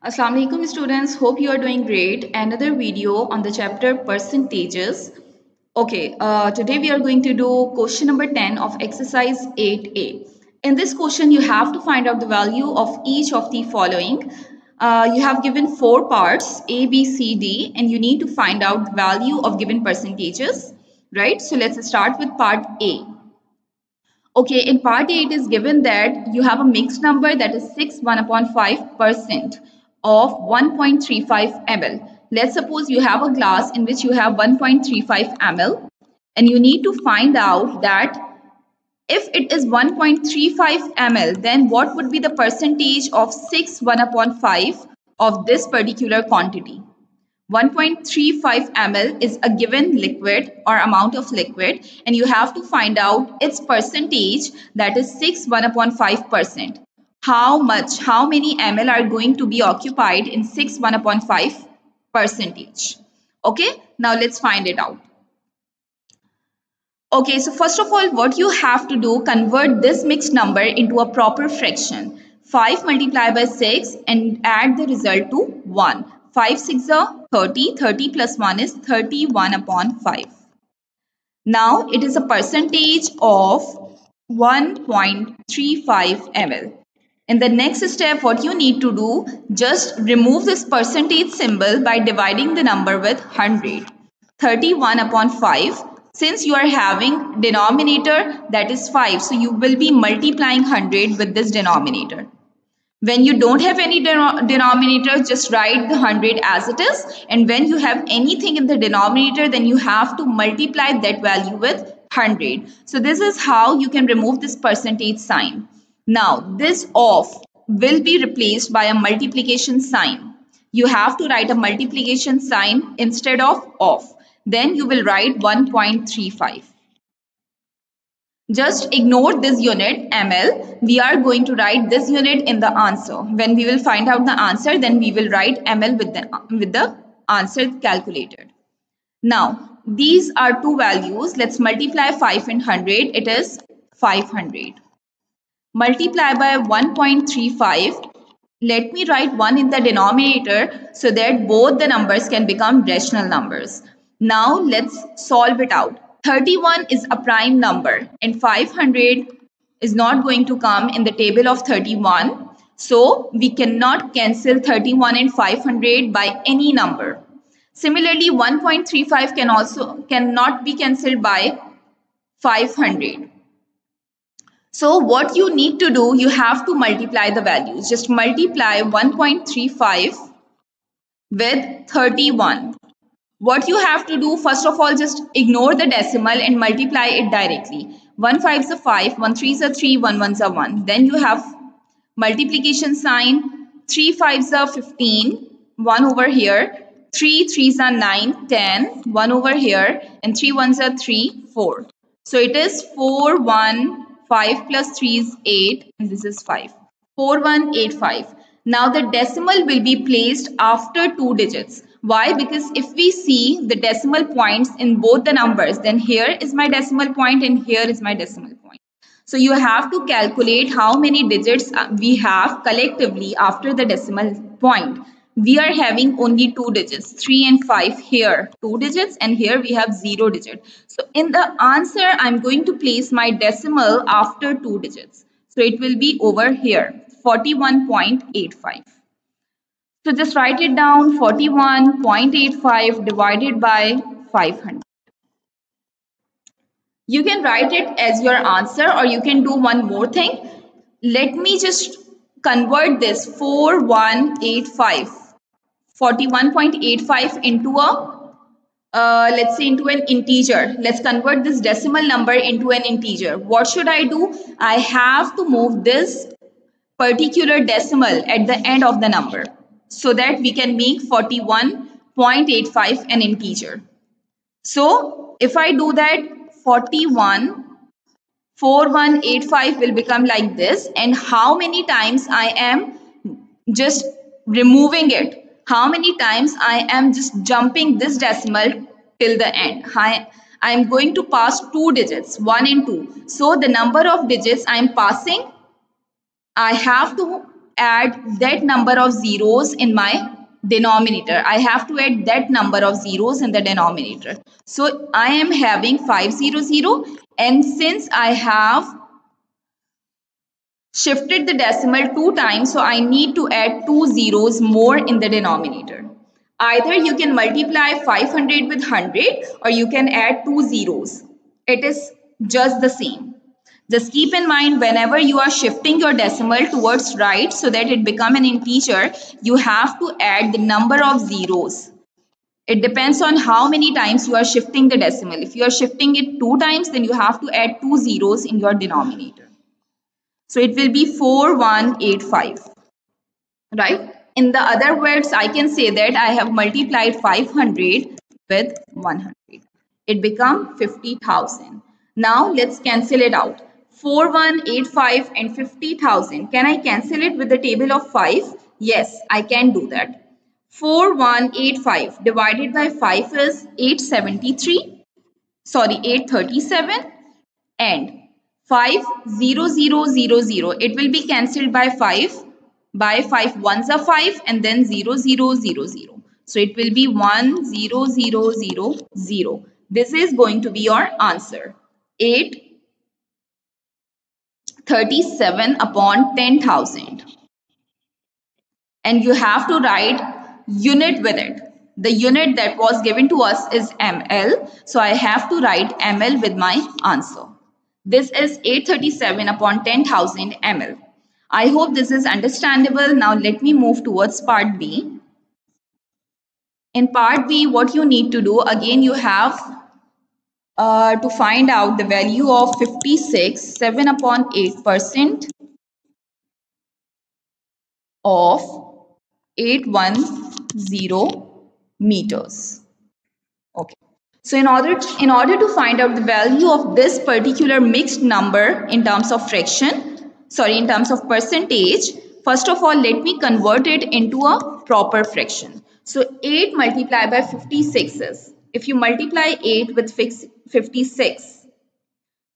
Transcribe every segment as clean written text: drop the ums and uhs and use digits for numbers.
Assalamu alaikum students, hope you are doing great. Another video on the chapter percentages. Okay, today we are going to do question number 10 of exercise 8a. In this question, you have to find out the value of each of the following. You have given four parts, A, B, C, D, and you need to find out the value of given percentages, right? So let's start with part A. Okay, in part A, it is given that you have a mixed number that is 6 1 upon 5% of 1.35 ml. Let's suppose you have a glass in which you have 1.35 ml and you need to find out that if it is 1.35 ml, then what would be the percentage of 6 1 upon 5 of this particular quantity? 1.35 ml is a given liquid or amount of liquid, and you have to find out its percentage, that is 6 1 upon 5%. How many ml are going to be occupied in 6 1 upon 5 percentage? Okay, now let's find it out. Okay, so first of all, what you have to do, convert this mixed number into a proper fraction. 5 multiplied by 6 and add the result to 1. 5 6 are 30. 30 plus 1 is 31 upon 5. Now it is a percentage of 1.35 ml. In the next step, what you need to do, just remove this percentage symbol by dividing the number with 100. 31 upon 5. Since you are having denominator that is 5, so you will be multiplying 100 with this denominator. When you don't have any denominator, just write the 100 as it is. And when you have anything in the denominator, then you have to multiply that value with 100. So this is how you can remove this percentage sign. Now this of will be replaced by a multiplication sign. You have to write a multiplication sign instead of. Then you will write 1.35. Just ignore this unit ml. We are going to write this unit in the answer. When we will find out the answer, then we will write ml with the answer calculated. Now, these are two values. Let's multiply 5 and 100. It is 500. Multiply by 1.35. Let me write 1 in the denominator so that both the numbers can become rational numbers. Now, let's solve it out. 31 is a prime number and 500 is not going to come in the table of 31. So we cannot cancel 31 and 500 by any number. Similarly, 1.35 cannot be cancelled by 500. So what you need to do, you have to multiply the values. Just multiply 1.35 with 31. What you have to do, first of all, just ignore the decimal and multiply it directly. 1 5 is a 5, 1 3 is a 3, 1 1 is a 1. Then you have multiplication sign. 3 5 is a 15, 1 over here. 3 3 is a 9, 10, 1 over here. And 3 1 is a 3, 4. So it is 4 1, 5 plus 3 is 8, and this is 5. 4185. Now the decimal will be placed after two digits. Why? Because if we see the decimal points in both the numbers, then here is my decimal point and here is my decimal point. So you have to calculate how many digits we have collectively after the decimal point. We are having only two digits, 3 and 5 here, 2 digits, and here we have 0 digit. So in the answer, I'm going to place my decimal after 2 digits. So it will be over here, 41.85. So just write it down, 41.85 divided by 500. You can write it as your answer, or you can do one more thing. Let me just convert this 41.85 into a let's say into an integer. Let's convert this decimal number into an integer. What should I do? I have to move this particular decimal at the end of the number so that we can make 41.85 an integer. So if I do that, 41.85 will become like this. And how many times I am just removing it? How many times I am just jumping this decimal till the end? I am going to pass two digits, 1 and 2. So the number of digits I am passing, I have to add that number of zeros in my denominator. I have to add that number of zeros in the denominator. So I am having 500, and since I have shifted the decimal 2 times, so I need to add 2 zeros more in the denominator. Either you can multiply 500 with 100 or you can add 2 zeros. It is just the same. Just keep in mind, whenever you are shifting your decimal towards right so that it become an integer, you have to add the number of zeros. It depends on how many times you are shifting the decimal. If you are shifting it 2 times, then you have to add 2 zeros in your denominator. So it will be 4185, right? In the other words, I can say that I have multiplied 500 with 100. It becomes 50,000. Now let's cancel it out. 4185 and 50,000. Can I cancel it with the table of 5? Yes, I can do that. 4185 divided by 5 is 873. Sorry, 837, and 50000, it will be cancelled by 5. By 5 ones are 5 and then 0000. So it will be 10000. This is going to be your answer. 837 upon 10,000. And you have to write unit with it. The unit that was given to us is ml. So I have to write ml with my answer. This is 837 upon 10,000 ml. I hope this is understandable. Now let me move towards part B. In part B, what you need to do, again you have to find out the value of 56, 7 upon 8% of 810 meters. Okay. So in order to find out the value of this particular mixed number in terms of in terms of percentage, first of all, let me convert it into a proper fraction. So 8 multiplied by 56 is, if you multiply 8 with 56,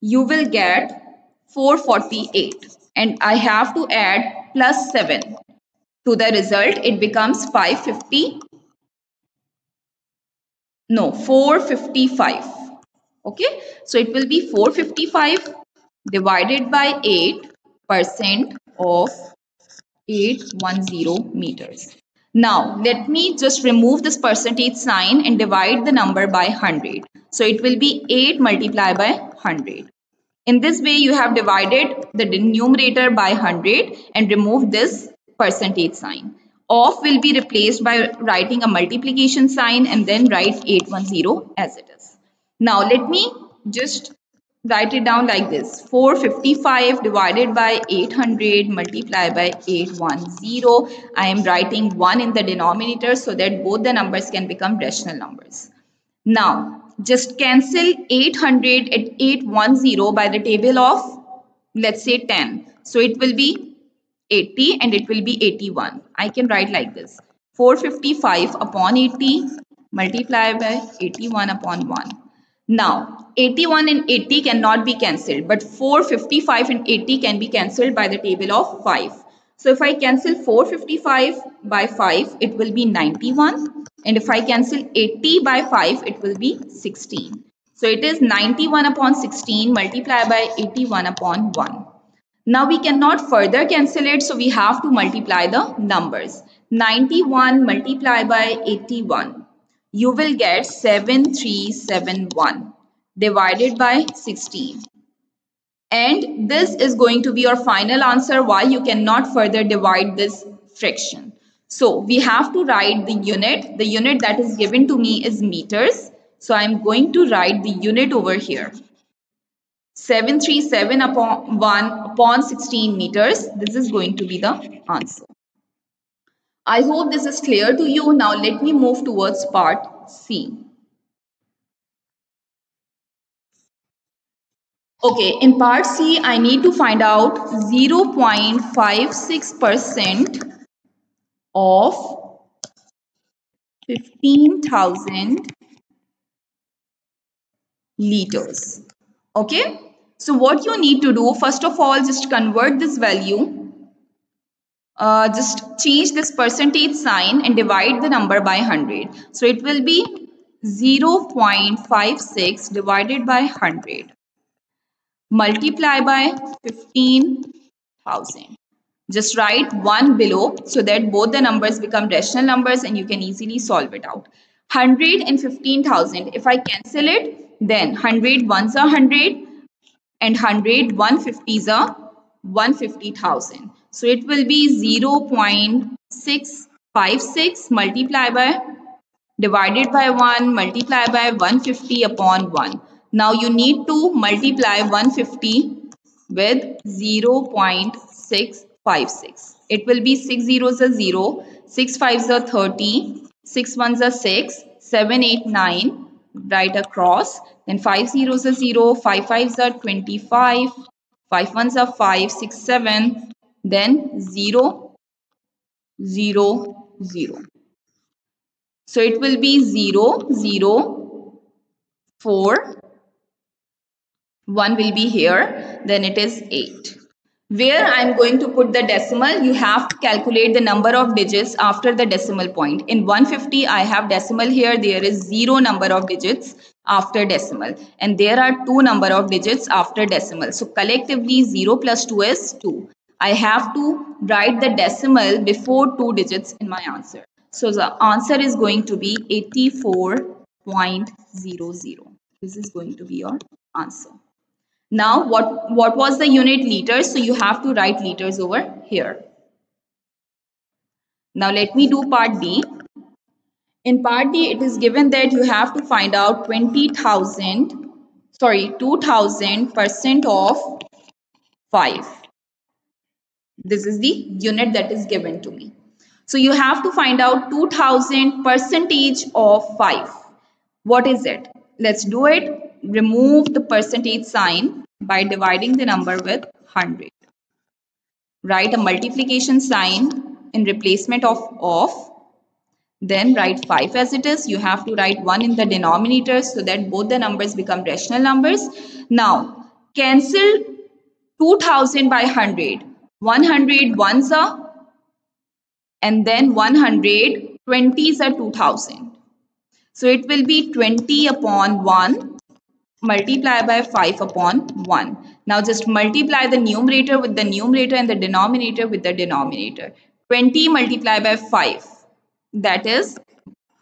you will get 448. And I have to add plus 7 to the result. It becomes 455. Okay, so it will be 455 divided by 8% of 810 meters. Now let me just remove this percentage sign and divide the number by 100. So it will be 8 multiplied by 100. In this way, you have divided the numerator by 100 and removed this percentage sign. Of will be replaced by writing a multiplication sign and then write 810 as it is. Now let me just write it down like this. 455 divided by 800 multiplied by 810. I am writing 1 in the denominator so that both the numbers can become rational numbers. Now, just cancel 800 and 810 by the table of, let's say, 10. So it will be 80 and it will be 81. I can write like this. 455 upon 80 multiplied by 81 upon 1. Now, 81 and 80 cannot be cancelled, but 455 and 80 can be cancelled by the table of 5. So if I cancel 455 by 5, it will be 91. And if I cancel 80 by 5, it will be 16. So it is 91 upon 16 multiplied by 81 upon 1. Now we cannot further cancel it, so we have to multiply the numbers. 91 multiplied by 81. You will get 7371 divided by 16. And this is going to be your final answer why you cannot further divide this fraction. So we have to write the unit. The unit that is given to me is meters. So I'm going to write the unit over here. 737 upon 1 upon 16 meters. This is going to be the answer. I hope this is clear to you. Now let me move towards part C. Okay, in part C, I need to find out 0.56% of 15,000 liters. Okay, so what you need to do, first of all, just convert this value just change this percentage sign and divide the number by 100. So it will be 0.56 divided by 100. Multiply by 15,000. Just write 1 below so that both the numbers become rational numbers and you can easily solve it out. 100 and 15,000. If I cancel it, then 100 ones are 100 and 100 150s are 150,000. So it will be 0.656 multiplied by divided by 1 multiplied by 150 upon 1. Now you need to multiply 150 with 0.656. It will be 6 zeros are 0, 6 fives are 30, 6 ones are 6, 7, 8, 9, right across. Then 5 zeros are 0, 5 fives are 25, 5 ones are 5, 6, 7, then 0, 0, 0. So it will be 0, 0, 4, 1 will be here, then it is 8. Where I am going to put the decimal, you have to calculate the number of digits after the decimal point. In 150, I have decimal here, there is 0 number of digits after decimal. And there are 2 number of digits after decimal. So collectively 0 plus 2 is 2. I have to write the decimal before 2 digits in my answer. So the answer is going to be 84.00. This is going to be your answer. Now, what was the unit liters? So you have to write liters over here. Now let me do part D. In part D, it is given that you have to find out 2000% of 5. This is the unit that is given to me. So you have to find out 2000 percentage of 5. What is it? Let's do it. Remove the percentage sign by dividing the number with 100. Write a multiplication sign in replacement of. Then write 5 as it is. You have to write 1 in the denominator so that both the numbers become rational numbers. Now, cancel 2000 by 100. 100 ones are, and then 100 20s are 2000. So it will be 20 upon 1 multiply by 5 upon 1. Now just multiply the numerator with the numerator and the denominator with the denominator. 20 multiplied by 5, that is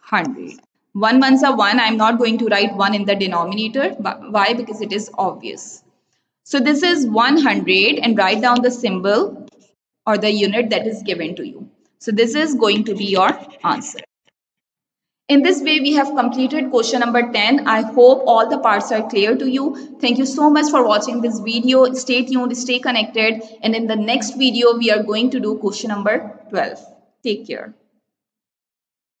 100. 1 ones are 1. I am not going to write 1 in the denominator. Why? Because it is obvious. So this is 100 and write down the symbol or the unit that is given to you. So this is going to be your answer. In this way, we have completed question number 10. I hope all the parts are clear to you. Thank you so much for watching this video. Stay tuned, stay connected. And in the next video, we are going to do question number 12. Take care.